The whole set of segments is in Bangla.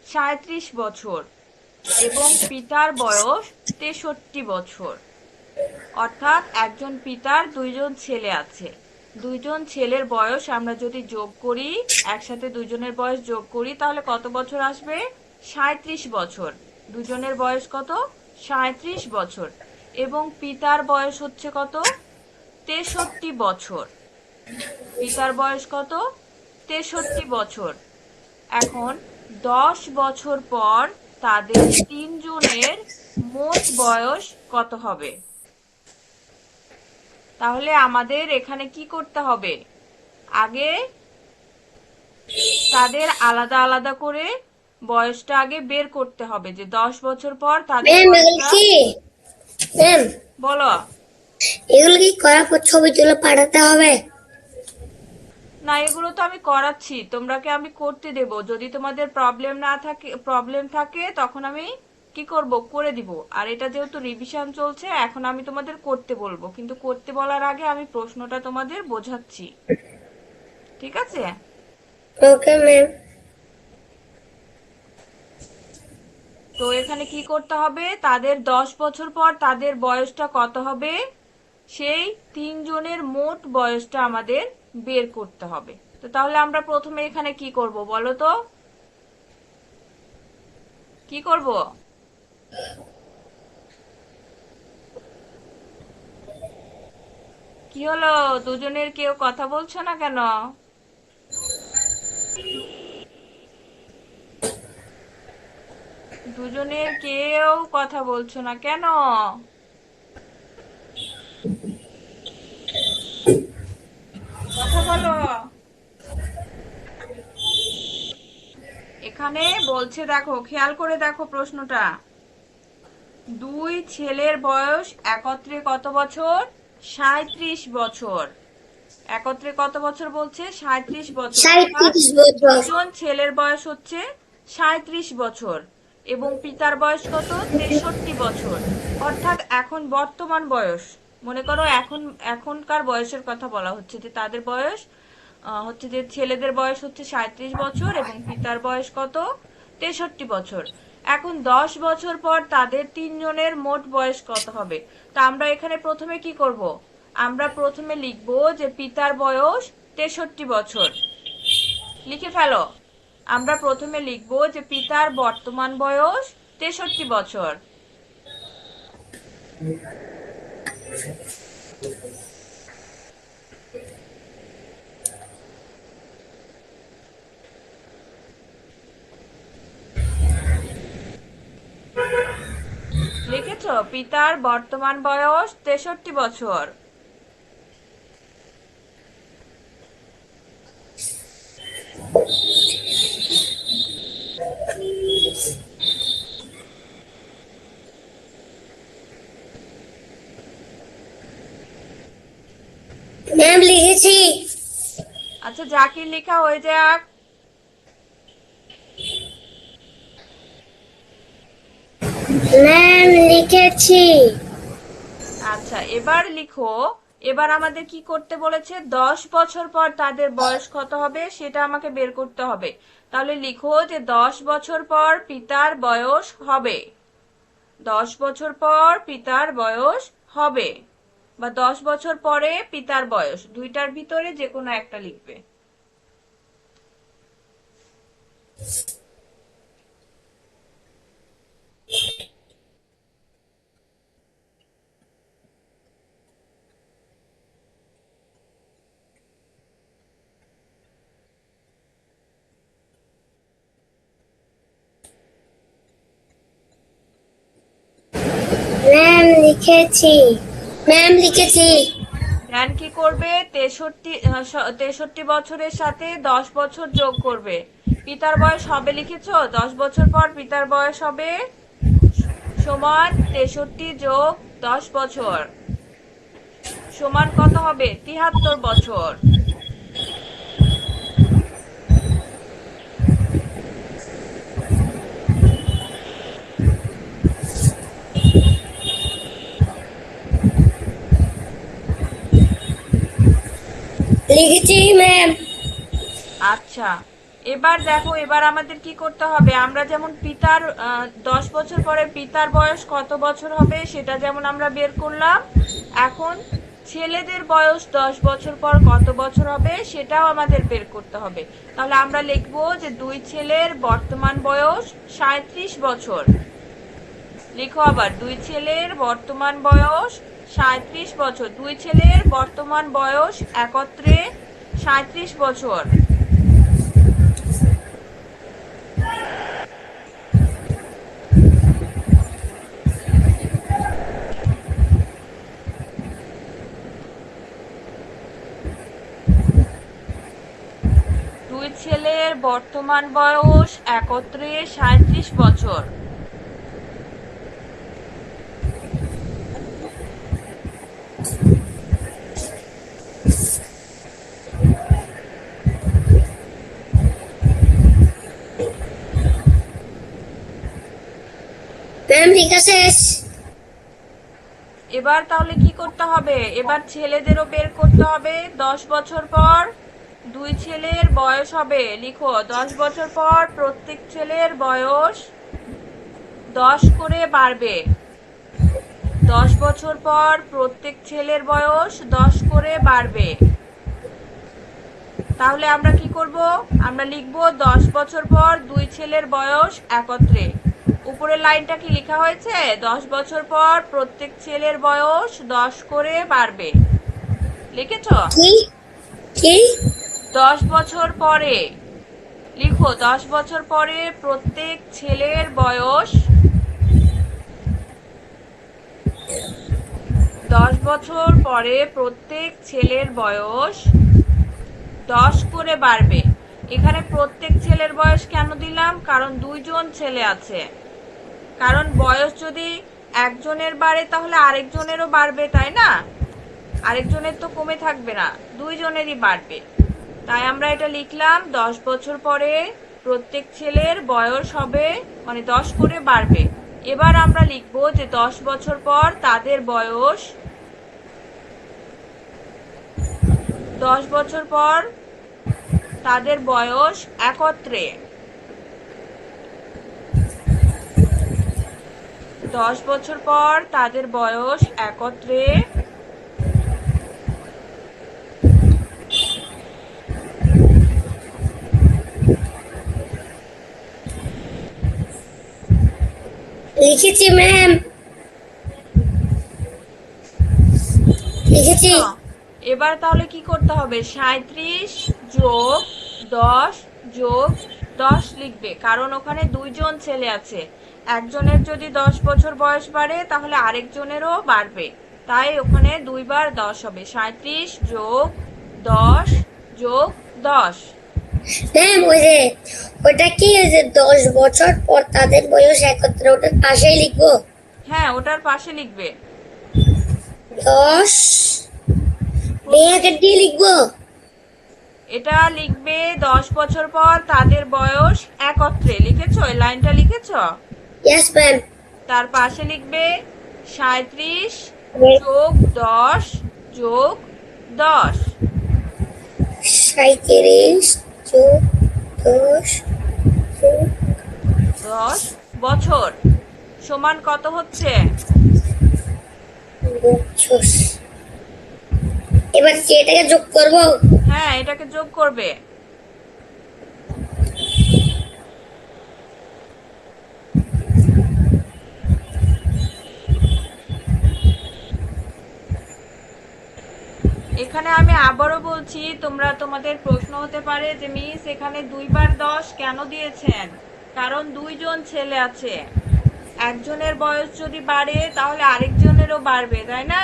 37 বছর এবং পিতার বয়স 63 বছর। অর্থাৎ একজন পিতার দুইজন ছেলে আছে, দুইজন ছেলের বয়স আমরা যদি যোগ করি, একসাথে দুইজনের বয়স যোগ করি, তাহলে কত বছর আসবে? 37 বছর। দুজনের বয়স কত? 37 বছর। এবং পিতার বয়স হচ্ছে কত? 63 বছর। পিতার বয়স কত? 63 বছর। এখন 10 বছর পর তাদের তিনজনের মোট বয়স কত হবে? তাহলে আমাদের এখানে কি করতে হবে? আগে তাদের আলাদা আলাদা করে বয়সটা আগে বের করতে হবে, যে 10 বছর পর তাদের বয়সটা। ম্যাম, বলো। এগুলো কি করার পর ছবি তুলে পাঠাতে হবে? না, এগুলো তো আমি করাচ্ছি, তোমরাকে আমি করতে দেব। যদি তোমাদের প্রবলেম থাকে তখন আমি কি করব, করে দিব। আর এটা যেহেতু রিভিশন চলছে, এখন আমি তোমাদের করতে বলবো, কিন্তু করতে বলার আগে আমি প্রশ্নটা তোমাদের বোঝাচ্ছি, ঠিক আছে? Okay ma'am. তো এখানে কি করতে হবে, তাদের 10 বছর পর তাদের বয়সটা কত হবে, সেই তিনজনের মোট বয়সটা আমাদের বের করতে হবে। তো তাহলে আমরা প্রথমে এখানে কি করব বলো তো? কি করব? কি হলো, দুজনের কেউ কথা বলছো না কেন? দুজনের কেউ কথা বলছো না কেন? কথা বলো। এখানে বলছে, দেখো খেয়াল করে দেখো প্রশ্নটা। দুই ছেলের বয়স একত্রে কত বছর? 37 বছর। একত্রে কত বছর বলছে? 37 বছর। অর্থাৎ 37 বছর। দুজন ছেলের বয়স হচ্ছে 37 বছর এবং পিতার বয়স কত? 63 বছর। অর্থাৎ এখন বর্তমান বয়স, মনে করো এখনকার বয়সের কথা বলা হচ্ছে, যে তাদের বয়স হচ্ছে, যে ছেলেদের বয়স হচ্ছে 37 বছর এবং পিতার বয়স কত? 63 বছর। এখন 10 বছর পর তাদের তিনজনের মোট বয়স কত হবে? তা আমরা এখানে প্রথমে কি করব? আমরা প্রথমে লিখব যে পিতার বয়স 63 বছর। লিখে ফেলো। আমরা প্রথমে লিখব যে পিতার বর্তমান বয়স 63 বছর। লিখেছ? পিতার বর্তমান বয়স 63 বছর। ম্যাম, লিখেছি। আচ্ছা, জাকির লেখা হয়ে যাক। ম্যাম, লিখেছি। আচ্ছা, এবার লিখো। এবার আমাদের কি করতে বলেছে? 10 বছর পর তাদের বয়স কত হবে সেটা আমাকে বের করতে হবে। তাহলে লিখো যে 10 বছর পর পিতার বয়স হবে। 10 বছর পর পিতার বয়স হবে, বা 10 বছর পরে পিতার বয়স, দুইটার ভিতরে যে কোনো একটা লিখবে। ম্যাম, লিখেছি। ম্যাম, লিখেছি। ধ্যান কি করবে? 63 বছরের সাথে 10 বছর যোগ করবে। পিতার বয়স হবে, লিখেছো? 10 বছর পর পিতার বয়স হবে সমান 63 যোগ 10 বছর সমান কত হবে? 73 বছর। লিখেছি ম্যাম। আচ্ছা, এবার দেখো, এবার আমাদের কি করতে হবে, আমরা যেমন পিতার 10 বছর পরে পিতার বয়স কত বছর হবে সেটা যেমন আমরা বের করলাম, এখন ছেলেদের বয়স 10 বছর পর কত বছর হবে সেটাও আমাদের বের করতে হবে। তাহলে আমরা লিখবো যে দুই ছেলের বর্তমান বয়স 37 বছর। লিখো আবার, দুই ছেলের বর্তমান বয়স 37 বছর। দুই ছেলের বর্তমান বয়স একত্রে 37 বছর। দুই ছেলের বর্তমান বয়স একত্রে 37 বছর। ম্যাম লেখা শেষ। এবার তাহলে কি করতে হবে, এবার ছেলেদেরও বের করতে হবে। 10 বছর পর দুই ছেলের বয়স হবে, লিখো 10 বছর পর প্রত্যেক ছেলের বয়স 10 করে বাড়বে। 10 বছর পর প্রত্যেক ছেলের বয়স 10 করে বাড়বে। তাহলে আমরা কি করব, আমরা লিখব 10 বছর পর দুই ছেলের বয়স একত্রে। উপরের লাইনটা কি লেখা হয়েছে, 10 বছর পর প্রত্যেক ছেলের বয়স 10 করে বাড়বে, লিখেছ? কি কি 10 বছর পরে লিখো, 10 বছর পরে প্রত্যেক ছেলের বয়স 10 বছর পরে প্রত্যেক ছেলের বয়স 10 করে বাড়বে। এখানে প্রত্যেক ছেলের বয়স কেন দিলাম, কারণ দুইজন ছেলে আছে। কারণ বয়স যদি একজনের বাড়ে তাহলে আরেকজনেরও বাড়বে, তাই না? আরেকজনের তো কমে থাকবে না, দুইজনেরই বাড়বে। তাই আমরা এটা লিখলাম, 10 বছর পরে প্রত্যেক ছেলের বয়স হবে, মানে 10 করে বাড়বে। এবার আমরা লিখবো যে 10 বছর পর তাদের বয়স 10 বছর পর তাদের বয়স একত্রে 10 বছর পর তাদের বয়স একত্রে লিখেছি ম্যাম, লিখেছি। এবার তাহলে কি করতে হবে, 37 যোগ 10 যোগ 10 লিখবে, কারণ ওখানে দুইজন ছেলে আছে। একজনের যদি 10 বছর বয়স বাড়ে তাহলে আরেকজনেরও বাড়বে, তাই ওখানে দুইবার 10 হবে। 37 যোগ 10 যোগ 10। ম্যাম ওটা কি, ওই যে 10 বছর পর তাদের বয়স একত্রে, ওটার পাশেই লিখবো? হ্যাঁ, ওটার পাশে লিখবে। 10 ব্র্যাকেট দিয়ে লিখবো? এটা লিখবে 10 বছর পর তাদের বয়স একত্রে, লিখেছো? এই লাইনটা লিখেছো? Yes ma'am. তার পাশে লিখবে 37 যোগ 10 যোগ 10। 37 যোগ 10 যোগ 10 বছর সমান কত হচ্ছে? বছর। এবার কি এটাকে যোগ করব? হ্যাঁ, এটাকে যোগ করবে। এখানে আমি আবারও বলছি, তোমরা তোমাদের প্রশ্ন হতে পারে যে মিস এখানে দুইবার 10 কেন দিয়েছেন? কারণ দুইজন ছেলে আছে, একজনের বয়স যদি বাড়ে তাহলে আরেকজনেরও বাড়বে, তাই না?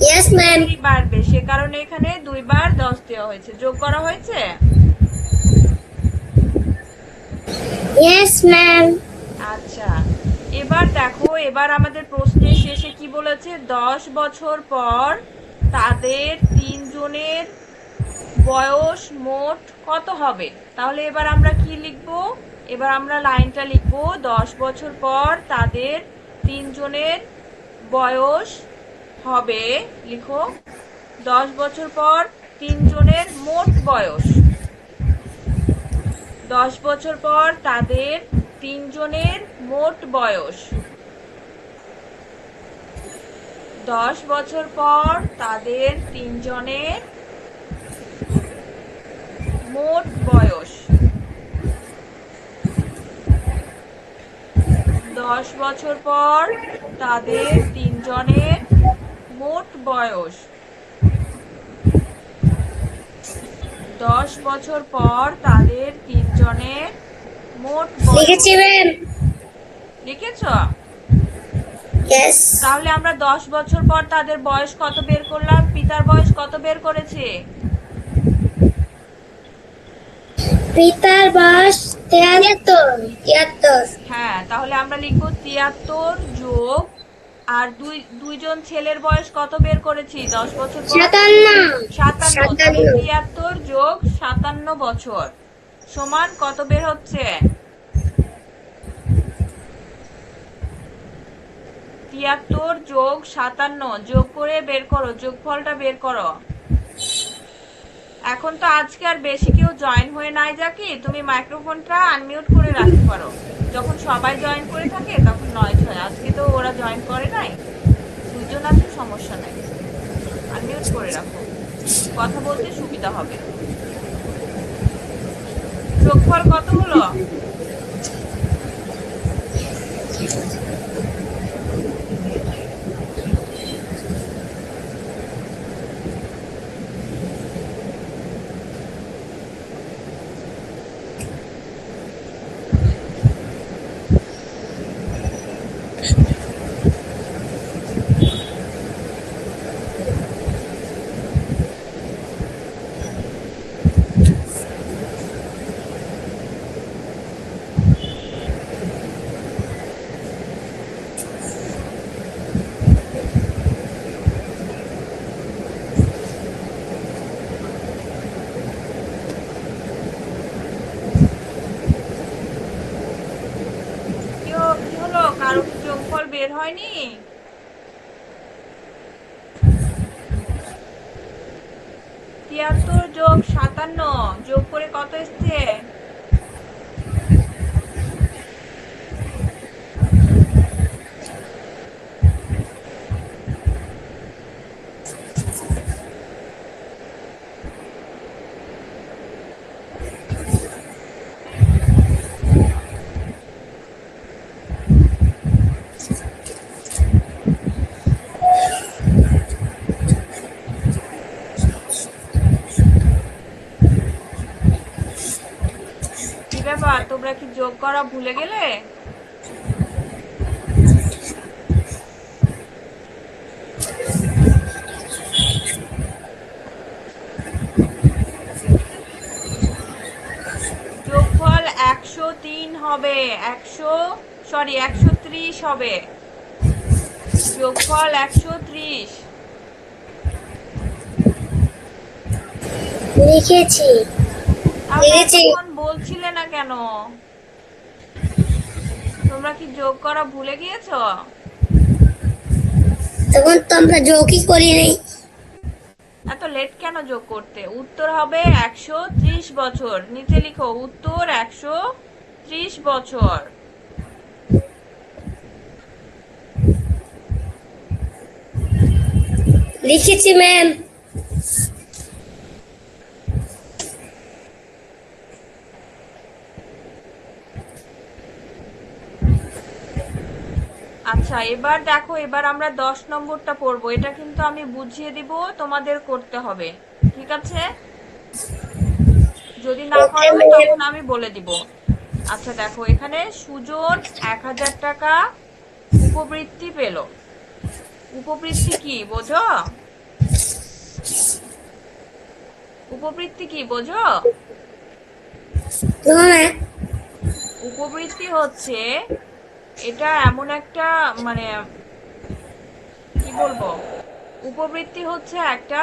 Yes ma'am. বাড়বে, সে কারণে এখানে দুইবার 10 দেওয়া হয়েছে, যোগ করা হয়েছে। Yes ma'am. আচ্ছা, এবার দেখো, এবার আমাদের প্রশ্নের শেষে কি বলেছে, 10 বছর পর তাদের তিনজনের বয়স মোট কত হবে। তাহলে এবার আমরা কি লিখব, এবার আমরা লাইনটা লিখব, 10 বছর পর তাদের তিনজনের বয়স হবে, লিখো 10 বছর পর তিনজনের মোট বয়স। 10 বছর পর তাদের তিনজনের মোট বয়স। 10 বছর পর তাদের তিনজনের মোট বয়স। 10 বছর পর তাদের তিনজনের মোট বয়স। 10 বছর পর তাদের তিনজনের মোট বয়স। লিখেছি ম্যাম। লিখেছ? ইয়েস। তাহলে আমরা 10 বছর পর তাদের বয়স কত বের করলাম? পিতার বয়স কত বের করেছে? পিতার বয়স 73। হ্যাঁ, তাহলে আমরা লিখবো 73 যোগ আর দুইজন ছেলের বয়স কত বের করেছি 10 বছর পর? 57। তাহলে 73 যোগ 57 বছর সমান কত বের হচ্ছে? 73 যোগ 57 যোগ করে বের করো, যোগফলটা বের করো। এখন তো আজকে আর বেশি কেউ জয়েন হয়ে নাই, যাকি তুমি মাইক্রোফোনটা আনমিউট করে রাখতে পারো। যখন সবাই জয়েন করে থাকে তখন নয়েজ হয়। আজকে তো ওরা জয়েন করে নাই, দুজন আছে, সমস্যা নাই, আনমিউট করে রাখো, কথা বলতে সুবিধা হবে। যোগফল কত হলো? কি হলো, কারো কি যোগফল বের হয়নি? 73 যোগ 57 যোগ করে কত এসছে? কি ব্যাপার, তোমরা কি যোগ করা ভুলে গেলে? যোগফল 103 হবে, 130 হবে। যোগফল 130। লিখেছি। তাহলে এতক্ষণ বলছিলে না কেন? তোমরা কি যোগ করা ভুলে গিয়েছো? তখন তো আমরা যোগই করি নাই। এত লেট কেন যোগ করতে? উত্তর হবে 130 বছর। নিচে লিখো উত্তর 130 বছর। লিখেছি ম্যাম। আচ্ছা, এবার দেখো, এবার আমরা 10 নম্বরটা পড়বো। এটা কিন্তু আমি বুঝিয়ে দিব, তোমাদের করতে হবে, ঠিক আছে? যদি না করো তখন আমি বলে দিব। আচ্ছা দেখো, এখানে সুজন 1000 টাকা উপবৃত্তি পেল। উপবৃত্তি কি বোঝো? উপবৃত্তি কি বোঝো? উপবৃত্তি হচ্ছে, এটা এমন একটা, মানে কি বলবো, উপবৃত্তি হচ্ছে একটা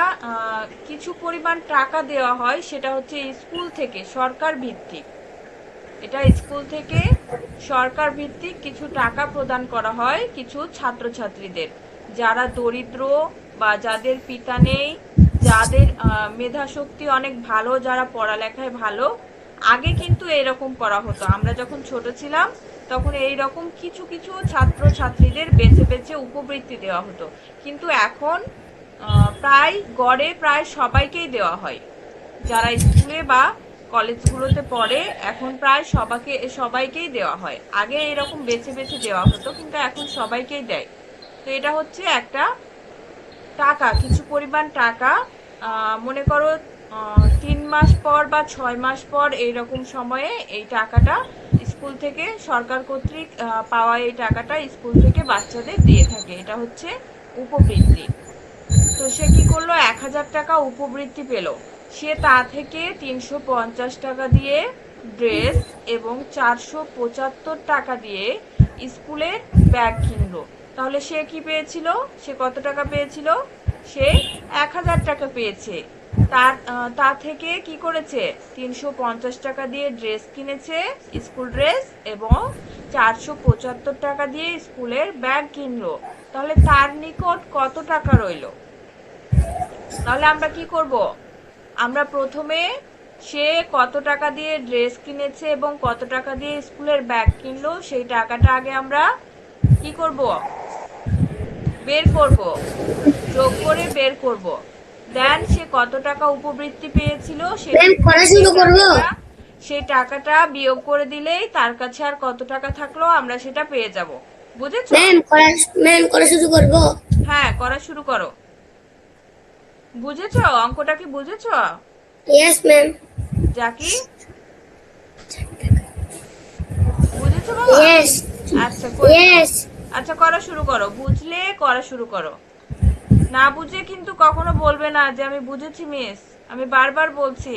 কিছু পরিমাণ টাকা দেওয়া হয়, সেটা হচ্ছে স্কুল থেকে, সরকার ভিত্তিক। এটা স্কুল থেকে সরকার ভিত্তিক কিছু টাকা প্রদান করা হয় কিছু ছাত্রছাত্রীদের, যারা দরিদ্র বা যাদের পিতা নেই, যাদের মেধাশক্তি অনেক ভালো, যারা পড়ালেখায় ভালো, আগে কিন্তু এরকম করা হতো, আমরা যখন ছোট ছিলাম তখন এই রকম কিছু কিছু ছাত্র ছাত্রীদের বেছে বেছে উপবৃত্তি দেওয়া হতো, কিন্তু এখন প্রায় গড়ে প্রায় সবাইকেই দেওয়া হয়। যারা স্কুলে বা কলেজগুলোতে পড়ে এখন প্রায় সবাইকেই দেওয়া হয়। আগে এরকম বেছে বেছে দেওয়া হতো, কিন্তু এখন সবাইকেই দেয়। তো এটা হচ্ছে একটা টাকা, কিছু পরিমাণ টাকা। মনে করো 3 মাস পর বা 6 মাস পর এইরকম সময়ে এই টাকাটা স্কুল থেকে সরকার কর্তৃক পাওয়া এই টাকাটা স্কুল থেকে বাচ্চাদের দিয়ে থাকে। এটা হচ্ছে উপবৃত্তি। তো সে কি করলো, 1,000 টাকা উপবৃত্তি পেল। সে তা থেকে 350 টাকা দিয়ে ড্রেস এবং 475 টাকা দিয়ে স্কুলের ব্যাগ কিনলো। তাহলে সে কি পেয়েছিল, সে কত টাকা পেয়েছিল, সে 1,000 টাকা পেয়েছে। তা থেকে কি করেছে, 350 টাকা দিয়ে ড্রেস কিনেছে, স্কুল ড্রেস, এবং 475 টাকা দিয়ে স্কুলের ব্যাগ কিনলো। তাহলে তার নিকট কত টাকা রইল? তাহলে আমরা কি করব, আমরা প্রথমে সে কত টাকা দিয়ে ড্রেস কিনেছে এবং কত টাকা দিয়ে স্কুলের ব্যাগ কিনলো সেই টাকাটা আগে আমরা কি করব, বের করব, যোগ করে বের করব। দেন সে কত টাকা উপবৃত্তি পেয়েছিল ম্যাম পড়া শুরু করবো? সেই টাকাটা বিয়োগ করে দিলেই তার কাছে আর কত টাকা থাকলো আমরা সেটা পেয়ে যাব। বুঝেছো? ম্যাম পড়া শুরু করবো? হ্যাঁ, করা শুরু করো। বুঝেছো, অঙ্কটা কি বুঝেছো ইয়েস ম্যাম। জাকি? বুঝেছো বাবা? ইয়েস আচ্ছা করে নাও। ইয়েস। আচ্ছা করা শুরু করো, বুঝলে করা শুরু করো। না বুঝে কিন্তু কখনো বলবে না যে আমি বুঝেছি মিস, আমি বারবার বলছি।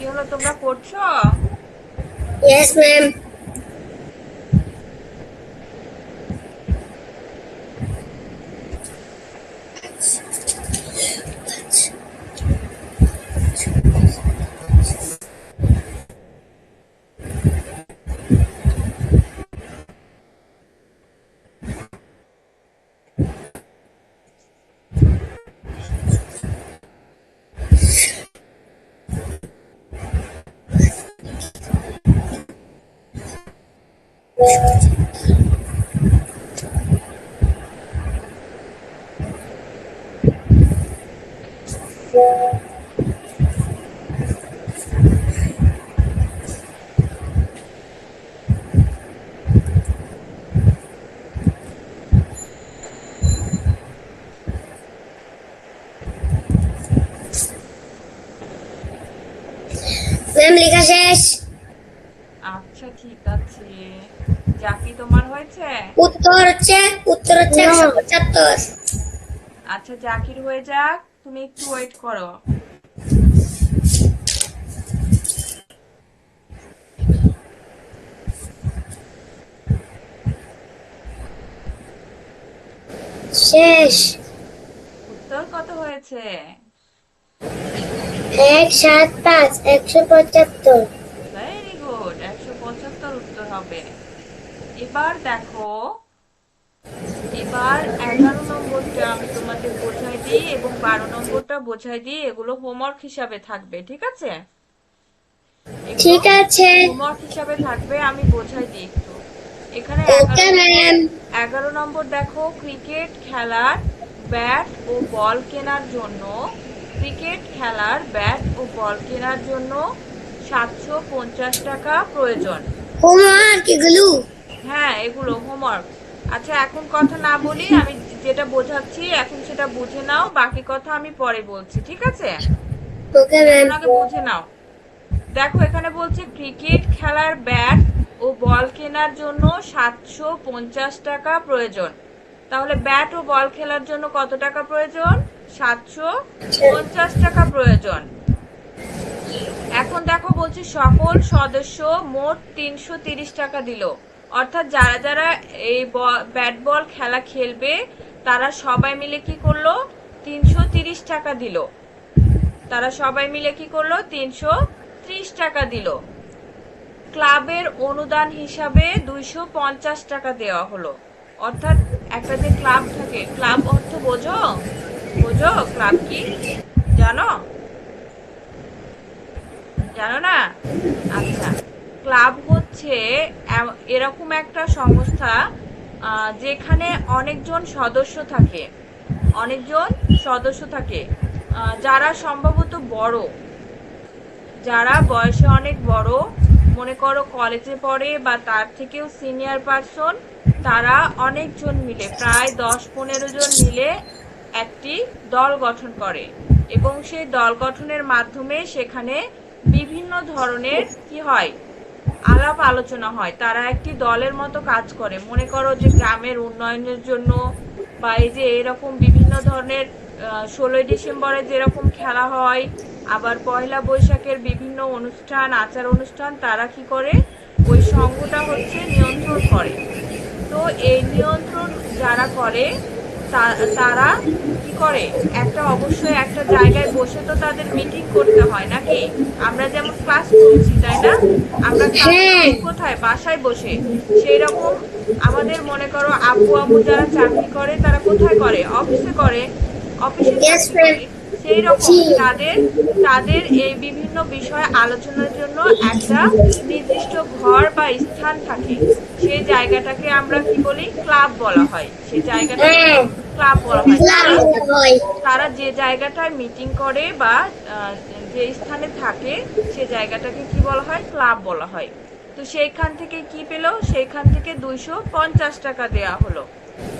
কি হলো, তোমরা করছো? Yes ma'am. ম্যাম লেখা শেষ। আচ্ছা ঠিক আছে, জাকি তোমার হয়েছে? উত্তর হচ্ছে 175। আচ্ছা জাকির হয়ে যাক, তুমি একটু ওয়েট করো। শেষ। উত্তর কত হয়েছে? 175 175। ভেরি গুড, 175 উত্তর হবে। এবার দেখো, এবার 11 নম্বরটা আমি তোমাদের বোঝাই দিই এবং 12 নম্বরটা বোঝাই দিই, এগুলো হোমওয়ার্ক হিসাবে থাকবে, ঠিক আছে? এগুলো ঠিক আছে। হোমওয়ার্ক হিসাবে থাকবে, আমি বোঝাই দিই একটু। এখানে ওকে ম্যাম। 11 নম্বর দেখো, ক্রিকেট খেলার ব্যাট ও বল কেনার জন্য, ক্রিকেট খেলার ব্যাট ও বল কেনার জন্য 750 টাকা প্রয়োজন। হোমওয়ার্ক এগুলো। হ্যাঁ এগুলো হোমওয়ার্ক। আচ্ছা এখন কথা না বলি, আমি যেটা বোঝাচ্ছি এখন সেটা বুঝে নাও, বাকি কথা আমি পরে বলছি, ঠিক আছে? Okay ma'am. এখন আগে বুঝে নাও। দেখো এখানে বলছে ক্রিকেট খেলার ব্যাট ও বল কেনার জন্য 750 টাকা প্রয়োজন। তাহলে ব্যাট ও বল খেলার জন্য কত টাকা প্রয়োজন? 750 টাকা প্রয়োজন। এখন দেখো বলছে সকল সদস্য মোট 330 টাকা দিল। অর্থাৎ যারা যারা এই ব্যাট বল খেলা খেলবে তারা সবাই মিলে কি করলো? 330 টাকা দিল। তারা সবাই মিলে কি করলো? 330 টাকা দিল। ক্লাবের অনুদান হিসাবে 250 টাকা দেওয়া হলো। অর্থাৎ একটা যে ক্লাব থাকে, ক্লাব অর্থ বোঝো? বোঝো ক্লাব কি? জানো? জানো না? আচ্ছা, ক্লাব হচ্ছে এরকম একটা সংস্থা যেখানে অনেকজন সদস্য থাকে, অনেকজন সদস্য থাকে, যারা সম্ভবত বড়, যারা বয়সে অনেক বড়, মনে করো কলেজে পড়ে বা তার থেকেও সিনিয়র পারসন, তারা অনেকজন মিলে প্রায় 10-15 জন মিলে একটি দল গঠন করে এবং সেই দল গঠনের মাধ্যমে সেখানে বিভিন্ন ধরনের কি হয়? আলাপ আলোচনা হয়। তারা একটি দলের মতো কাজ করে। মনে করো যে গ্রামের উন্নয়নের জন্য বা এই যে এরকম বিভিন্ন ধরনের 16ই ডিসেম্বরে যেরকম খেলা হয়, আবার পয়লা বৈশাখের বিভিন্ন অনুষ্ঠান, আচার অনুষ্ঠান, তারা কি করে? ওই সংঘটা হচ্ছে নিয়ন্ত্রণ করে। তো এই নিয়ন্ত্রণ যারা করে তারা কি করে? একটা অবশ্যই একটা জায়গায় বসে তো তাদের মিটিং করতে হয় নাকি? আমরা যেমন ক্লাস করছি তাই না? আমরা ক্লাস করছি কোথায়? বাসায় বসে। সেই রকম আমাদের মনে করো আব্বু আম্মু যারা চাকরি করে তারা কোথায় করে? অফিসে করে, অফিসে চাকরি করে। সেই রকম তাদের তাদের এই বিভিন্ন বিষয় আলোচনার জন্য একটা নির্দিষ্ট ঘর বা স্থান থাকে। সেই জায়গাটাকে আমরা কি বলি? ক্লাব বলা হয়। সেই জায়গাটাকে ক্লাব বলা হয়। তারা যে জায়গাটায় মিটিং করে বা যে স্থানে থাকে সে জায়গাটাকে কি বলা হয়? ক্লাব বলা হয়। তো সেইখান থেকে কি পেলো? সেইখান থেকে 250 টাকা দেয়া হলো।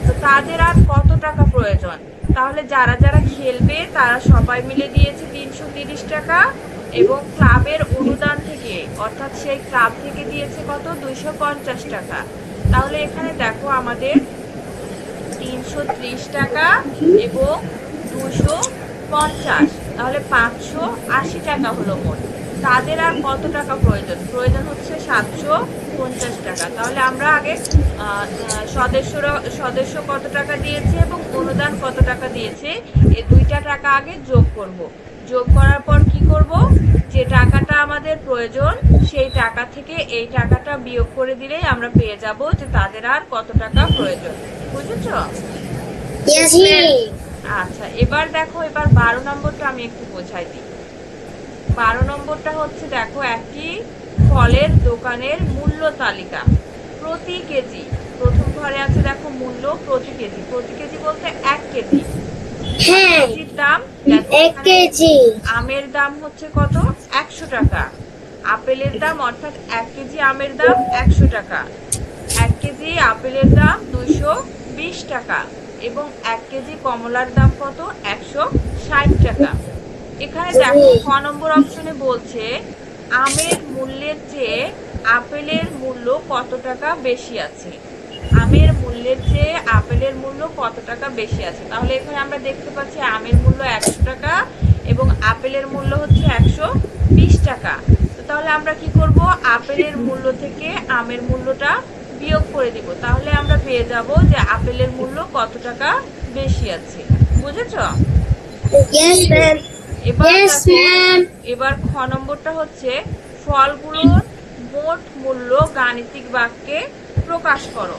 তো তাদের আর কত টাকা প্রয়োজন? তাহলে যারা যারা খেলবে তারা সবাই মিলে দিয়েছে 330 টাকা এবং ক্লাবের অনুদান থেকে, অর্থাৎ সেই ক্লাব থেকে দিয়েছে কত? 250 টাকা। তাহলে এখানে দেখো আমাদের 330 টাকা এবং 250, তাহলে 580 টাকা হলো মোট। তাদের আর কত টাকা প্রয়োজন? প্রয়োজন হচ্ছে 750 টাকা। তাহলে আমরা আগে সদস্য কত টাকা দিয়েছে এবং অনুদান কত টাকা দিয়েছে এই দুইটা টাকা আগে যোগ করব। যোগ করার পর কি করব? যে টাকাটা আমাদের প্রয়োজন সেই টাকা থেকে এই টাকাটা বিয়োগ করে দিলেই আমরা পেয়ে যাব যে তাদের আর কত টাকা প্রয়োজন। বুঝেছো? আচ্ছা এবার দেখো, এবার 12 নম্বরটা আমি একটু বোঝাই দিই। 12 নম্বরটা হচ্ছে দেখো একটি ফলের দোকানের মূল্য তালিকা। প্রতি কেজি। প্রথম ঘরে আছে দেখো মূল্য প্রতি কেজি। প্রতি কেজি বলতে 1 কেজি। হ্যাঁ, কেজির দাম দেখো 1 এখানে কেজি। আমের দাম হচ্ছে কত? 100 টাকা। আপেলের দাম অর্থাৎ 1 কেজি আমের দাম 100 টাকা। 1 কেজি আপেলের দাম 220 টাকা এবং 1 কেজি কমলার দাম কত? 160 টাকা। এখানে দেখো জি। ক নম্বর অপশনে বলছে আমের মূল্যের চেয়ে আপেলের মূল্য কত টাকা বেশি আছে। আমের মূল্যের চেয়ে আপেলের মূল্য কত টাকা বেশি আছে। তাহলে এখানে আমরা দেখতে পাচ্ছি আমের মূল্য 100 টাকা এবং আপেলের মূল্য হচ্ছে 120 টাকা। তো তাহলে আমরা কি করব? আপেলের মূল্য থেকে আমের মূল্যটা বিয়োগ করে দিব। তাহলে আমরা পেয়ে যাব যে আপেলের মূল্য কত টাকা বেশি আছে। বুঝেছো? Yes, ma'am. এবার Yes, দেখো, ma'am. এবার খ নম্বরটা হচ্ছে ফলগুলোর মোট মূল্য গাণিতিক বাক্যে প্রকাশ করো।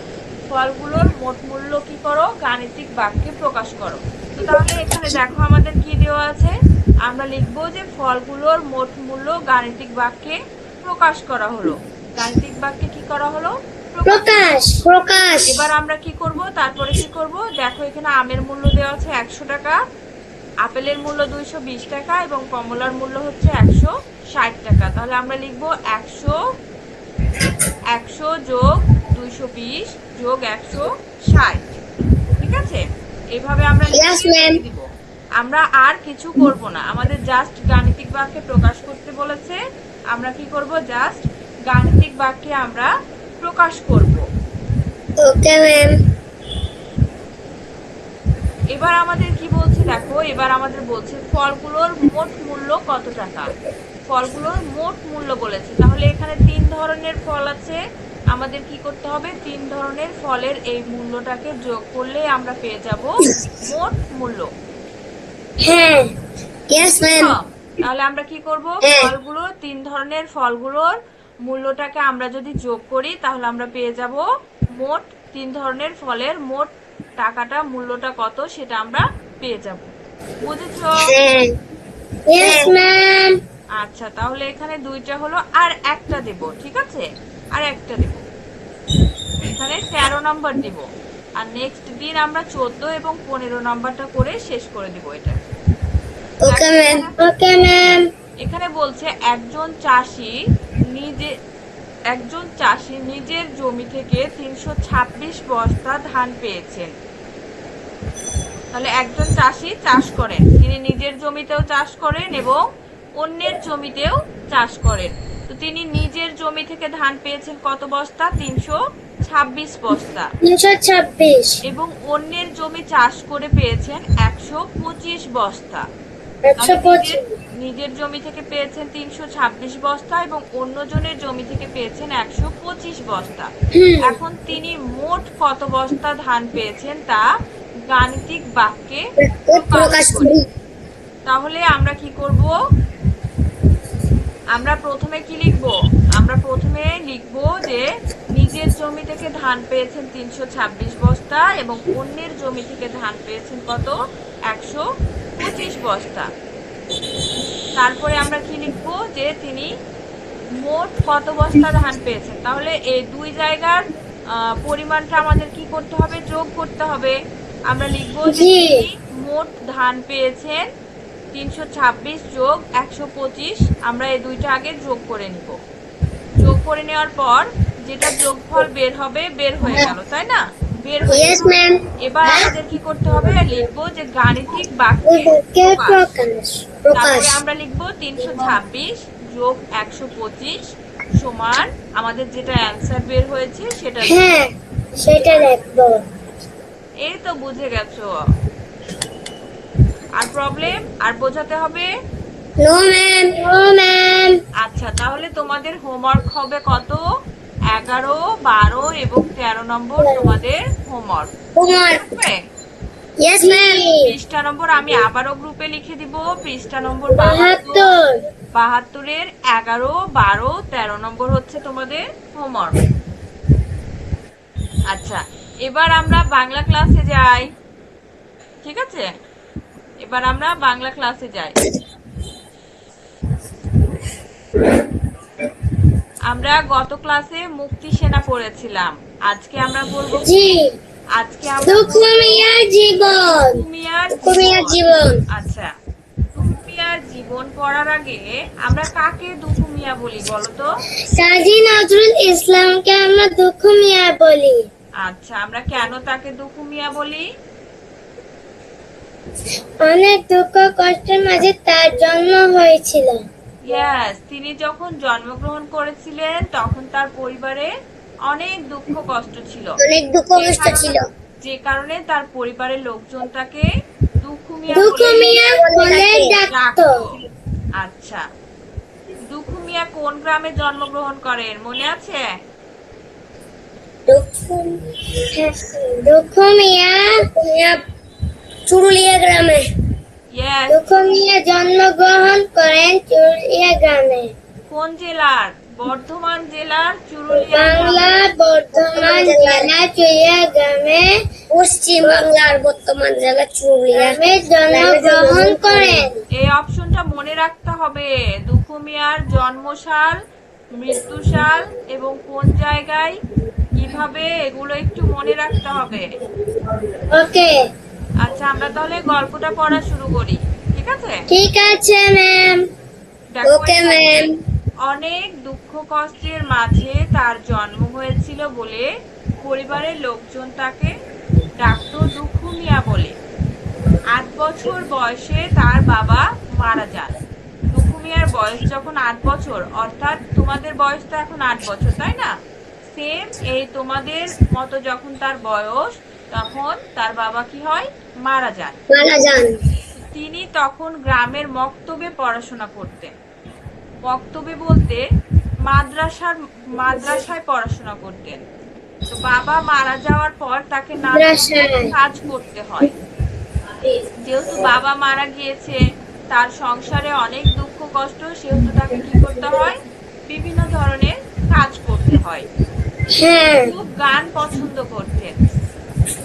ফলগুলোর মোট মূল্য কি করো? গাণিতিক বাক্যে প্রকাশ করো। তো তাহলে এখানে দেখো আমাদের কি দেওয়া আছে, আমরা লিখবো যে ফলগুলোর মোট মূল্য গাণিতিক বাক্যে প্রকাশ করা হলো। গাণিতিক বাক্যে কি করা হলো? প্রকাশ, প্রকাশ। এবার আমরা কি করব? তারপরে কি করব? দেখো এখানে আমের মূল্য দেওয়া আছে 100 টাকা, আপেলের মূল্য 220 টাকা এবং কমলার মূল্য হচ্ছে 160 টাকা। তাহলে আমরা লিখব 100 যোগ 220 যোগ 160। ঠিক আছে? এইভাবে আমরা Yes, ma'am. লিখে দিব। আমরা আর কিছু করব না, আমাদের জাস্ট গাণিতিক বাক্যে প্রকাশ করতে বলেছে। আমরা কি করব? জাস্ট গাণিতিক বাক্যে আমরা প্রকাশ করব। Okay, ma'am. এবার আমাদের কি বলছে দেখো, এবার আমাদের বলছে ফলগুলোর মোট মূল্য কত টাকা। ফলগুলোর মোট মূল্য বলেছে। তাহলে এখানে 3 ধরনের ফল আছে, আমাদের কি করতে হবে? 3 ধরনের ফলের এই মূল্যটাকে যোগ করলে আমরা পেয়ে যাব মোট মূল্য। হ্যাঁ। Yes, ma'am. তাহলে আমরা কি করব? হ্যাঁ। ফলগুলো 3 ধরনের ফলগুলোর মূল্যটাকে আমরা যদি যোগ করি তাহলে আমরা পেয়ে যাব মোট 3 ধরনের ফলের মোট টাকাটা মূল্যটা কত সেটা আমরা পেয়ে যাব। বুঝেছো? হ্যাঁ। Yes, ma'am. আচ্ছা, তাহলে এখানে 2টা হলো, আর একটা দেব। ঠিক আছে? আর একটা দেব, এখানে 13 নম্বর দিব। আর নেক্সট দিন আমরা 14 এবং 15 নম্বরটা করে শেষ করে দিব এটা। Okay, ma'am. Okay, ma'am. এখানে বলছে একজন চাষি নিজের জমি থেকে 326 বস্তা ধান পেয়েছেন। তাহলে একজন চাষি চাষ করেন, তিনি নিজের জমিতেও চাষ করেন এবং অন্যের জমিতেও চাষ করেন। তো তিনি নিজের জমি থেকে ধান পেয়েছেন কত বস্তা? 326 বস্তা। 326। এবং অন্যের জমি চাষ করে পেয়েছেন 125 বস্তা। 125। নিজের জমি থেকে পেয়েছেন 326 বস্তা এবং অন্যজনের জমি থেকে পেয়েছেন 125 বস্তা। এখন তিনি মোট কত বস্তা ধান পেয়েছেন তা গাণিতিক বাক্যে প্রকাশ করি। তাহলে আমরা কি করব? আমরা প্রথমে কি লিখব? আমরা প্রথমে লিখব যে নিজের জমি থেকে ধান পেয়েছেন 326 বস্তা এবং অন্যের জমি থেকে ধান পেয়েছেন কত? 125 বস্তা। তারপরে আমরা কি লিখব? যে তিনি মোট কত বস্তা ধান পেয়েছেন। তাহলে এই দুই জায়গার পরিমাণটা আমাদের কি করতে হবে? যোগ করতে হবে। আমরা লিখব যে তিনি মোট ধান পেয়েছেন 326 যোগ 125। আমরা এই দুইটা আগে যোগ করে নিব। যোগ করে নেওয়ার পর যেটা যোগফল বের হবে, বের হয়ে গেল, তাই না? বের হয়ে Yes, গেল। ma'am. এবার আমাদের কি করতে হবে? লিখবো যে গাণিতিক বাক্যে প্রকাশ। তারপরে আমরা লিখবো 326 যোগ 125 সমান আমাদের যেটা অ্যান্সার বের হয়েছে সেটা। হ্যাঁ, সেটা দেখবো। এই তো বুঝে গেছো। আর প্রবলেম আর বোঝাতে হবে? No, ma'am. No, ma'am. আচ্ছা, তাহলে তোমাদের হোমওয়ার্ক হবে কত? 11, 12 এবং 13 নম্বর তোমাদের হোমওয়ার্ক। Homework. Yes, ma'am. পৃষ্ঠা নম্বর আমি আবারও গ্রুপে লিখে দিব। পৃষ্ঠা নম্বর 72। 72-এর 11, 12, 13 নম্বর হচ্ছে তোমাদের হোমওয়ার্ক। আচ্ছা, এবার আমরা বাংলা ক্লাসে যাই। ঠিক আছে? এবার আমরা বাংলা ক্লাসে যাই। আমরা গত ক্লাসে মুক্তি সেনা পড়েছিলাম। আজকে আমরা বলবো কি? জি। আজকে আমরা দুঃখু মিয়ার জীবন। দুঃখু মিয়ার দুঃখু মিয়ার জীবন। আচ্ছা, দুঃখু মিয়ার জীবন পড়ার আগে আমরা কাকে দুঃখু মিয়া বলি বলো তো? কাজী নজরুল ইসলামকে আমরা দুঃখু মিয়া বলি। আচ্ছা, আমরা কেন তাকে দুঃখু মিয়া বলি? অনেক দুঃখ কষ্টের মাঝে তার জন্ম হয়েছিল। ইয়েস, তিনি যখন জন্মগ্রহণ করেছিলেন তখন তার পরিবারে অনেক দুঃখ কষ্ট ছিল। অনেক দুঃখ কষ্ট ছিল। যে কারণে তার পরিবারের লোকজন তাকে দুঃখু মিয়া দুঃখু মিয়া বলে ডাকতো। ডাকতো। আচ্ছা, দুঃখু মিয়া কোন গ্রামে জন্মগ্রহণ করেন মনে আছে? দুঃখু মিয়া চুরুলিয়া গ্রামে। ইয়েস। দুঃখু মিয়া জন্মগ্রহণ করেন চুরুলিয়া গ্রামে। কোন জেলার? বর্ধমান জেলার চুরুলিয়া বাংলা বর্ধমান জেলা চুরুলিয়া গ্রামে, পশ্চিম বাংলার বর্তমান জেলা চুরুলিয়া গ্রামে জন্মগ্রহণ করেন। এই অপশনটা মনে রাখতে হবে। দুঃখু মিয়ার জন্মসাল, মৃত্যুসাল এবং কোন জায়গায় কিভাবে, এগুলো একটু মনে রাখতে হবে। ওকে। আচ্ছা, আমরা তাহলে গল্পটা পড়া শুরু করি, ঠিক আছে? ঠিক আছে ম্যাম। দেখো, ওকে ম্যাম। অনেক দুঃখ কষ্টের মাঝে তার জন্ম হয়েছিল বলে পরিবারের লোকজন তাকে ডাকতো দুঃখু মিয়া বলে। 8 বছর বয়সে তার বাবা মারা যান। দুঃখু মিয়ার বয়স যখন 8 বছর, অর্থাৎ তোমাদের বয়স তো এখন 8 বছর, তাই না? সেম এই তোমাদের মতো যখন তার বয়স, তখন তার বাবা কি হয়? মারা যান। মারা যান। তিনি তখন গ্রামের মক্তবে পড়াশোনা করতেন। মক্তবে বলতে মাদ্রাসায় পড়াশোনা করতেন। তো বাবা মারা যাওয়ার পর তাকে নানা কাজ করতে হয়। যেহেতু বাবা মারা গিয়েছে, তার সংসারে অনেক দুঃখ কষ্ট, সেহেতু তাকে কি করতে হয়? বিভিন্ন ধরনের কাজ করতে হয়। খুব গান পছন্দ করতেন।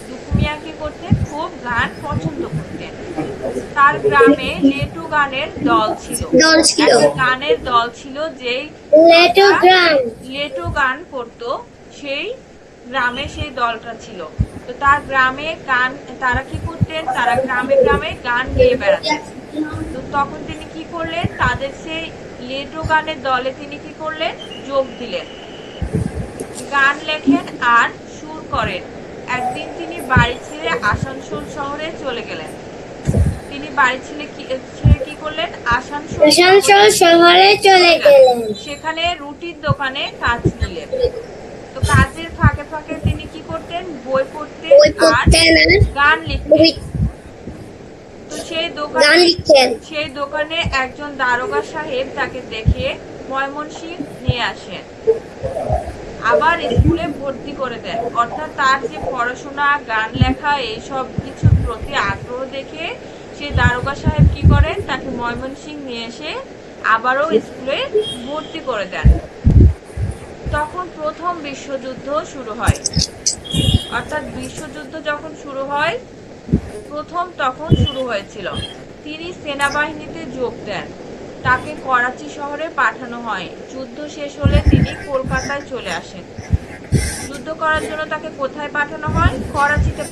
দুঃখু মিয়া কি করতেন? খুব গান পছন্দ করতেন। তার গ্রামে লেটু গানের দল ছিল। একটা গানের দল ছিল, যেই লেটু গান করতো, সেই গ্রামে সেই দলটা ছিল। তো তার গ্রামে গান, তারা কি করতেন? তারা গ্রামে গ্রামে গান গেয়ে বেড়াতেন। তো তখন তিনি কি করলেন? তাদের সেই লেটু গানের দলে তিনি কি করলেন? যোগ দিলেন। গান লেখেন আর সুর করেন। একদিন তিনি বাড়ি ছেড়ে আসানসোল শহরে চলে গেলেন। তিনি বাড়ি ছেড়ে কি করলেন? আসানসোল শহরে চলে গেলেন। সেখানে রুটির দোকানে কাজ নিলেন। তো কাজের ফাঁকে ফাঁকে তিনি কি করতেন? বই পড়তেন আর গান লিখতেন। তো সেই দোকানে একজন দারোগা সাহেব তাকে দেখে ময়মনসিংহ নিয়ে আসেন, আবার স্কুলে ভর্তি করে দেন। অর্থাৎ তার যে পড়াশোনা, গান লেখা, এইসব কিছুর প্রতি আগ্রহ দেখে সেই দারোগা সাহেব কি করেন? তাকে ময়মনসিংহ নিয়ে এসে আবারও স্কুলে ভর্তি করে দেন। তখন প্রথম বিশ্বযুদ্ধ শুরু হয়। অর্থাৎ বিশ্বযুদ্ধ যখন শুরু হয়, তখন শুরু হয়েছিল। তিনি সেনাবাহিনীতে যোগ দেন। তাকে করাচি শহরে পাঠানো হয়। যুদ্ধ শেষ হলে তিনি কলকাতায় চলে আসেন। যুদ্ধ করার জন্য তাকে কোথায় পাঠানো হয়? করাচিতে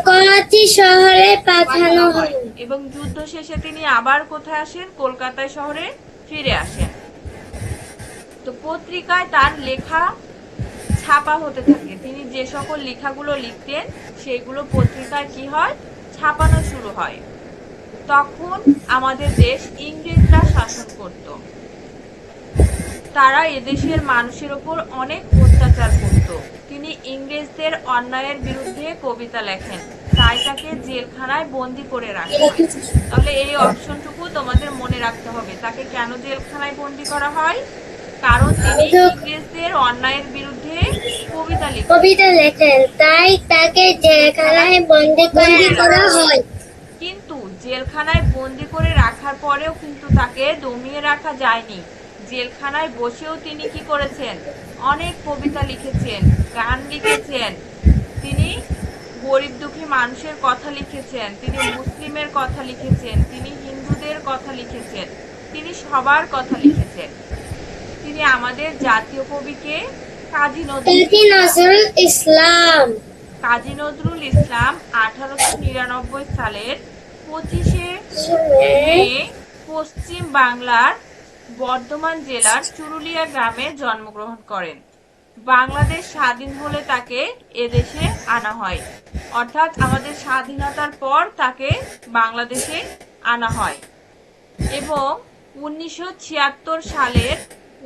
করাচি শহরে পাঠানো হয়। এবং যুদ্ধ শেষে তিনি আবার কোথায় আসেন? কলকাতায় শহরে ফিরে আসেন। তো পত্রিকায় তার লেখা ছাপা হতে থাকে। তিনি যে সকল লেখাগুলো লিখতেন, সেগুলো পত্রিকায় কি হয়? ছাপানো শুরু হয়। তখন আমাদের দেশ ইংরেজরা শাসন করত। তারা এদেশের মানুষের উপর অনেক অত্যাচার করত। তিনি ইংরেজদের অন্যায়ের বিরুদ্ধে কবিতা লেখেন, তাই তাকে জেলখানায় বন্দি করে রাখা হয়। তাহলে এই অপশনটুকু তোমাদের মনে রাখতে হবে। তাকে কেন জেলখানায় বন্দি করা হয়? কারণ তিনি ইংরেজদের অন্যায়ের বিরুদ্ধে কবিতা লেখেন, তাই তাকে জেলখানায় বন্দি করা হয়। কিন্তু জেলখানায় বন্দি করে রাখার পরেও কিন্তু তাকে দমিয়ে রাখা যায়নি। জেলখানায় বসেও তিনি কি করেছেন? অনেক কবিতা লিখেছেন, গান লিখেছেন। তিনি গরিব দুঃখী মানুষের কথা লিখেছেন, তিনি মুসলিমের কথা লিখেছেন, তিনি হিন্দুদের কথা লিখেছেন, তিনি সবার কথা লিখেছেন। তিনি আমাদের জাতীয় কবিকে কাজী কাজী নজরুল ইসলাম কাজী নজরুল ইসলাম 1899 সালের 25শে মে পশ্চিম বাংলার বর্ধমান জেলার চুরুলিয়া গ্রামে জন্মগ্রহণ করেন। বাংলাদেশ স্বাধীন হলে তাকে এদেশে আনা হয়, অর্থাৎ আমাদের স্বাধীনতার পর তাকে বাংলাদেশে আনা হয় এবং 1976 সালের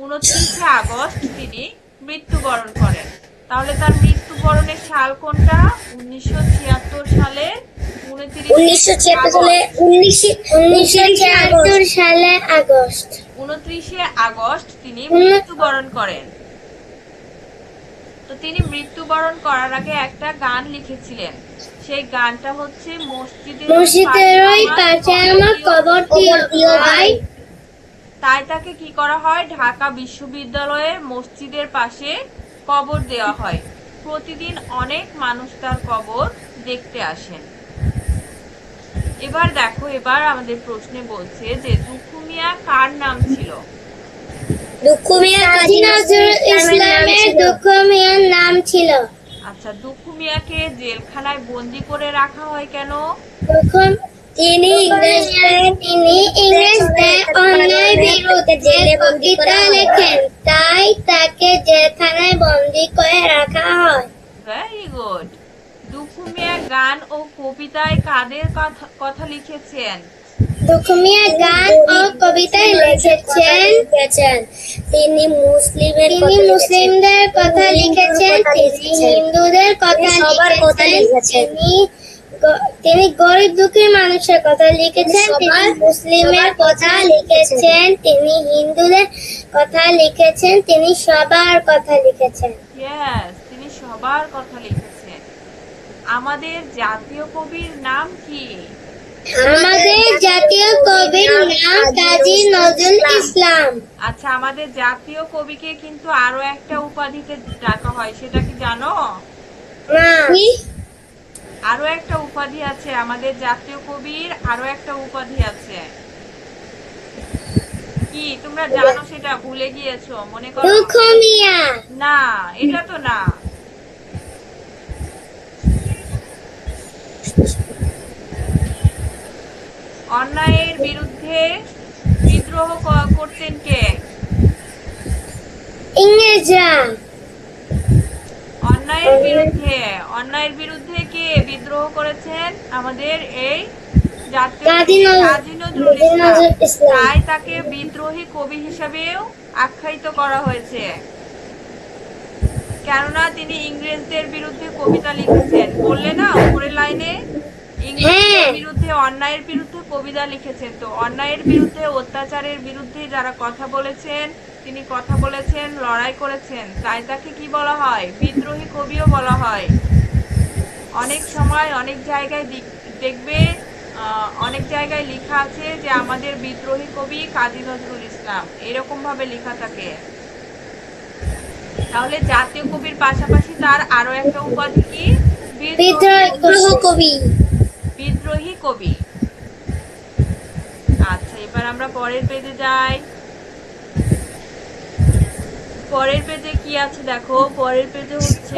29শে আগস্ট তিনি মৃত্যুবরণ করেন। তাহলে তার মৃত্যুবরণের সাল কোনটা? 1976 সালের 1976 সালে আগস্ট 29শে আগস্ট তিনি মৃত্যুবরণ করেন। তো তিনি মৃত্যুবরণ করার আগে একটা গান লিখেছিলেন, সেই গানটা হচ্ছে মসজিদের ওই পাশে আমার কবর দিও ভাই। তাই তাকে কি করা হয়? ঢাকা বিশ্ববিদ্যালয়ের মসজিদের পাশে কবর দেওয়া হয়। প্রতিদিন অনেক মানুষ তার কবর দেখতে আসেন। এবার দেখো, এবার আমাদের প্রশ্নে বলছে যে দুঃখু মিয়া কার নাম ছিল? দুঃখু মিয়া কাজী নজরুল ইসলামের দুঃখু মিয়ার নাম ছিল। আচ্ছা, দুঃখু মিয়াকে জেলখানায় বন্দি করে রাখা হয় কেন? তিনি ইংরেজদের অন্যায় বিরুদ্ধে কবিতা লেখেন, তাই তাকে জেলখানায় বন্দি করে রাখা হয়। Very good. দুঃখু মিয়া গান ও কবিতায় কাদের কথা লিখেছেন? দুঃখু মিয়া গান ও কবিতায় লিখেছেন। তিনি মুসলিমদের কথা লিখেছেন, তিনি হিন্দুদের কথা লিখেছেন, তিনি গরিব দুঃখী মানুষের কথা লিখেছেন, তিনি মুসলিমের কথা লিখেছেন, তিনি হিন্দুদের কথা লিখেছেন, তিনি সবার কথা লিখেছেন। ইয়েস, তিনি সবার কথা লিখেছেন। আমাদের জাতীয় কবির নাম কি? আমাদের জাতীয় কবির নাম কাজী নজরুল ইসলাম। আচ্ছা, আমাদের জাতীয় কবিকে কিন্তু আরো একটা উপাধিতে ডাকা হয়, সেটা কি জানো? না। আরো একটা উপাধি আছে, আমাদের জাতীয় কবির আরো একটা উপাধি আছে। কি তোমরা জানো? সেটা ভুলে গিয়েছো মনে করো? দুঃখু মিয়া। না, এটা তো না। অন্যায়ের বিরুদ্ধে বিদ্রোহ করতেন কে? ইংরেজরা। অন্যায়ের বিরুদ্ধে কে বিদ্রোহ করেছেন? আমাদের এই জাতীয় কাজী নজরুল ইসলাম। তাই তাকে বিদ্রোহী কবি হিসেবেও আখ্যায়িত করা হয়েছে, কেননা তিনি ইংরেজদের বিরুদ্ধে কবিতা লিখেছেন। বললে না উপরের লাইনে, ইংরেজদের বিরুদ্ধে, অন্যায়ের বিরুদ্ধে কবিতা লিখেছেন। তো অন্যায়ের বিরুদ্ধে, অত্যাচারের বিরুদ্ধে যারা কথা বলেছেন, তিনি কথা বলেছেন, লড়াই করেছেন, তাই তাকে কি বলা হয়? বিদ্রোহী কবিও বলা হয়। অনেক সময় অনেক জায়গায় দেখবে, অনেক জায়গায় লেখা আছে যে আমাদের বিদ্রোহী কবি কাজী নজরুল ইসলাম, এরকম ভাবে লেখা থাকে। তাহলে জাতীয় কবির পাশাপাশি তার আরো একটা উপাধি কি? বিদ্রোহী কবি। আচ্ছা, এবার আমরা পরের পেজে যাই। পরের পেজে কি আছে দেখো? পরের পেজে হচ্ছে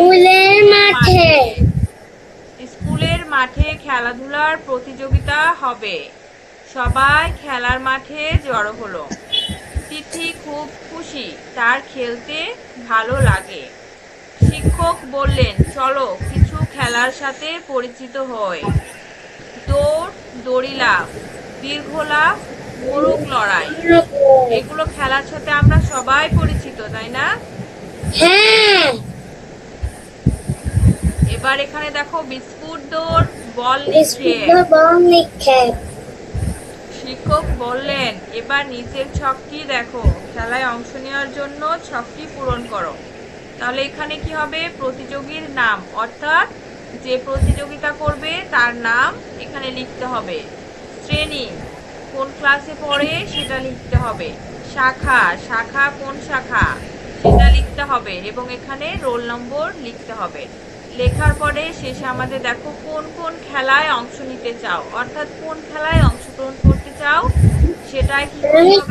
স্কুলের মাঠে খেলাধুলার প্রতিযোগিতা হবে, সবাই খেলার মাঠে জড়ো হলো। তিথি খুব খুশি, তার খেলতে ভালো লাগে। শিক্ষক বললেন, চলো কিছু খেলার সাথে পরিচিত হই। দৌড়, দড়ি লাফ, দীর্ঘ লাফ, মোরগ লড়াই, এগুলো খেলার সাথে আমরা সবাই পরিচিত, তাই না? হ্যাঁ। এবার এখানে দেখো, বিস্কুট দৌড়, বল নিক্ষেপ। শিক্ষক বললেন, এবার নিচের ছকটি দেখো, খেলায় অংশ নেওয়ার জন্য ছকটি পূরণ করো। তাহলে এখানে কি হবে? প্রতিযোগীর নাম, অর্থাৎ যে প্রতিযোগিতা করবে তার নাম এখানে লিখতে হবে। শ্রেণী, কোন ক্লাসে পড়ে সেটা লিখতে হবে। শাখা কোন শাখা সেটা লিখতে হবে এবং এখানে রোল নম্বর লিখতে হবে। লেখার পরে শেষে আমাদের দেখো কোন কোন খেলায় অংশ নিতে চাও, অর্থাৎ কোন খেলায় অংশগ্রহণ করতে চাও সেটাই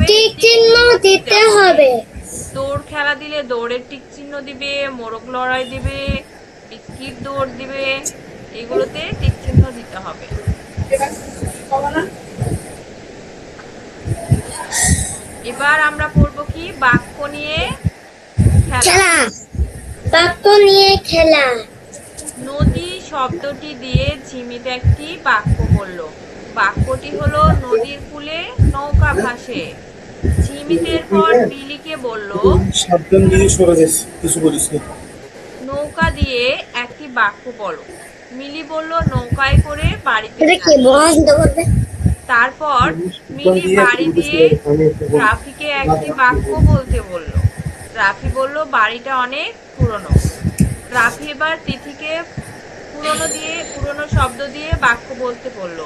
কি চিহ্ন দিতে হবে। দৌড় খেলা দিলে দৌড়ের টিক চিহ্ন দিবে, মোরগ লড়াই দিবে, বিস্কিট দৌড় দিবে, এগুলোতে টিক চিহ্ন দিতে হবে। এবার আমরা পড়বো কি বাক্য নিয়ে খেলা। খেলা। বাক্য নিয়ে খেলা। নদী শব্দটি দিয়ে ঝিমিত একটি বাক্য বলল। বাক্যটি হলো নদীর কূলে নৌকা ভাসে। ঝিমিতের পর বিলিকে বলল সাবধান দিয়ে সরে যাস, কিছু বলিস না। নৌকা দিয়ে একটি বাক্য বলো। মিলি বলল নৌকায় করে বাড়িতে এটা কি যাই। বন্ধ করবে? তারপর মিলি বাড়ি দিয়ে রাফিকে একটি বাক্য বলতে বলল। রাফি বলল বাড়িটা অনেক পুরনো। রাফি এবার তিথিকে পুরনো শব্দ দিয়ে বাক্য বলতে বলল।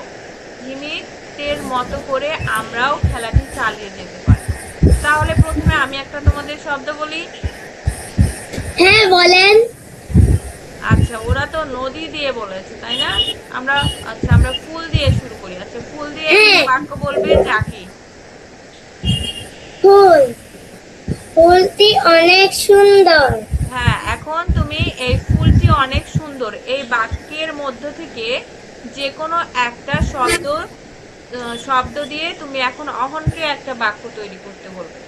ঝিমিতের মতো করে আমরাও খেলাটি চালিয়ে যেতে পারি। তাহলে প্রথমে আমি একটা তোমাদের শব্দ বলি। হ্যাঁ বলেন। আচ্ছা, ওরা তো নদী দিয়ে বলেছে তাই না? আমরা ফুল দিয়ে শুরু করি। আচ্ছা, ফুল দিয়ে হ্যাঁ। বাক্য বলবে জাকি। ফুল। ফুলটি অনেক সুন্দর। হ্যাঁ, এখন তুমি এই ফুলটি অনেক সুন্দর এই বাক্যের মধ্য থেকে যে কোনো একটা শব্দ দিয়ে তুমি এখন অহনকে একটা বাক্য তৈরি করতে বলবে।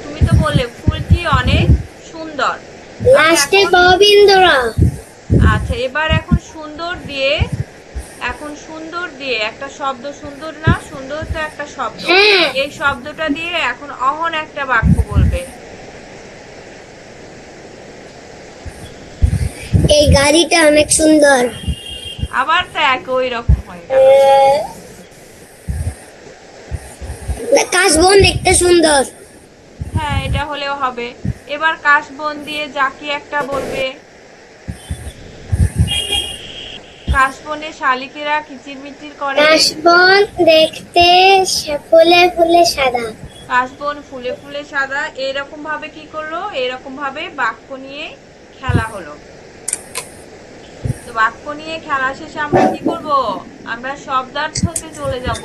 তুমি তো বললে ফুলটি অনেক সুন্দর। লাস্টে গোবিন্দরা। আচ্ছা, এবার এখন সুন্দর দিয়ে একটা শব্দ, সুন্দর না, সুন্দর তো একটা শব্দ। হ্যাঁ। এই শব্দটা দিয়ে এখন অহন একটা বাক্য বলবে। এই গাড়িটা অনেক সুন্দর। আবার তো একই রকম হয় না। কাশবন দেখতে সুন্দর। হ্যাঁ, এটা হলেও হবে। এবার কাশবন দিয়ে জাকি একটা বলবে। কাশবনে শালিকেরা কিচিরমিচির করে। কাশবন দেখতে ফুলে ফুলে সাদা। কাশবন ফুলে ফুলে সাদা। এরকম ভাবে কি করলো? এরকম ভাবে বাক্য নিয়ে খেলা হলো। তো বাক্য নিয়ে খেলা শেষে আমরা কি করব? আমরা শব্দার্থতে চলে যাব।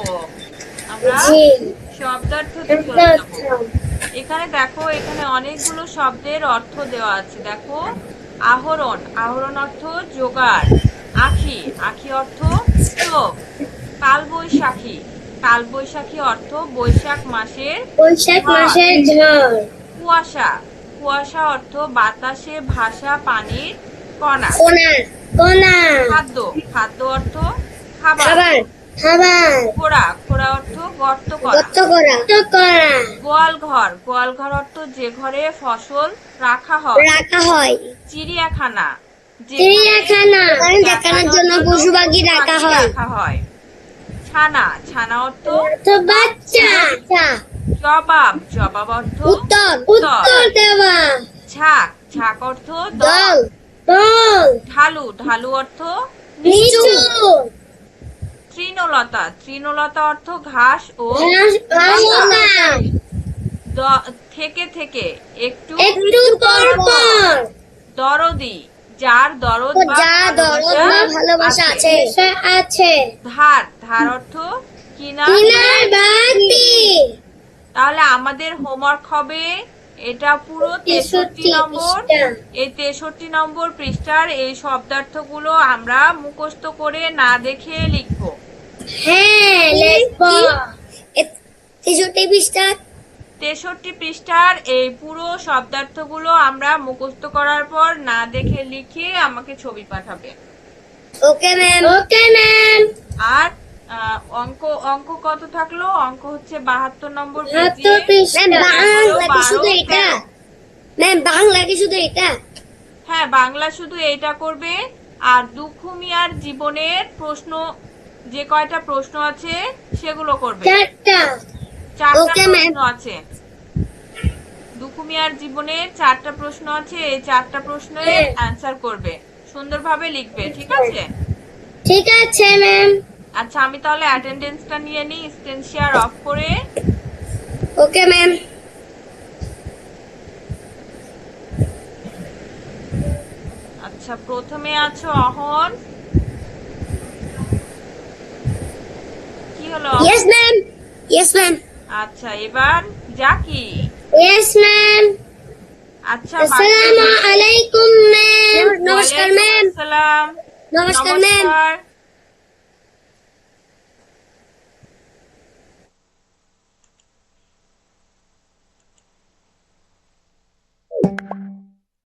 আমরা জি। শব্দার্থতে চলে যাব। এখানে দেখো, এখানে অনেকগুলো শব্দের অর্থ দেওয়া আছে। দেখো, আহরণ। আহরণ অর্থ জোগাড়। আখি। আখি অর্থ চোখ। কালবৈশাখী। কালবৈশাখী অর্থ বৈশাখ মাসের বৈশাখ মাসের ঝড়। কুয়াশা। কুয়াশা অর্থ বাতাসে ভাসা পানির কণা। কোনা। কোনা। খাদ্য। খাদ্য অর্থ খাবার। খাবার। খাবার। খোড়া। খোড়া অর্থ গর্ত করা। গর্ত করা। গর্ত করা। গোয়াল ঘর। গোয়াল ঘর অর্থ যে ঘরে ফসল রাখা হয়। রাখা হয়। চিড়িয়াখানা। চিড়িয়াখানা দেখানোর জন্য পশু পাখি রাখা হয়। ছানা। ছানা অর্থ তো বাচ্চা। জবাব। জবাব অর্থ উত্তর। উত্তর দেওয়া। ঝাঁক। ঝাঁক অর্থ দল। দল। ঢালু। ঢালু অর্থ নিচু। তৃণলতা। তৃণলতা অর্থ ঘাস ও লতা। থেকে থেকে একটু একটু পর পর। দরদি। যার দরদ বা যা দরদ বা ভালোবাসা আছে। আছে। ধার। ধার অর্থ কিনা। কিনার বাতি। তাহলে আমাদের হোমওয়ার্ক হবে এটা পুরো 63 নম্বর। এই 63 নম্বর পৃষ্ঠার এই শব্দার্থগুলো আমরা মুখস্থ করে না দেখে লিখবো। হ্যাঁ, লিখবো। 63 পৃষ্ঠা। 63 পৃষ্ঠার এই পুরো শব্দার্থগুলো আমরা মুখস্থ করার পর না দেখে লিখে আমাকে ছবি পাঠাবে। Okay ma'am. Okay ma'am. আর অঙ্ক কত থাকলো? অঙ্ক হচ্ছে 72 নম্বর ম্যাম বাংলা কি শুধু এটা? ম্যাম বাংলা কি শুধু এটা? হ্যাঁ, বাংলা শুধু এইটা করবে। আর দুঃখ মিয়ার জীবনের প্রশ্ন, যে কয়টা প্রশ্ন আছে সেগুলো করবে। চারটা প্রশ্ন আছে। দুঃখ মিয়ার জীবনের 4টা প্রশ্ন আছে। এই 4টা প্রশ্নের অ্যান্সার করবে, সুন্দরভাবে লিখবে। ঠিক আছে? ঠিক আছে ম্যাম। আচ্ছা, আমি তাহলে অ্যাটেন্ডেন্সটা নিয়ে নিই স্ক্রিন শেয়ার অফ করে। Okay ma'am. আচ্ছা, প্রথমে আছো অহন। কি হলো? Yes ma'am. Yes ma'am. আচ্ছা, এবার জাকি। Yes, ma'am. আচ্ছা, Assalamu alaikum, ma'am. নমস্কার, ওয়ালাইকুম ম্যাম। আসসালাম। নমস্কার, ম্যাম। নমস্কার।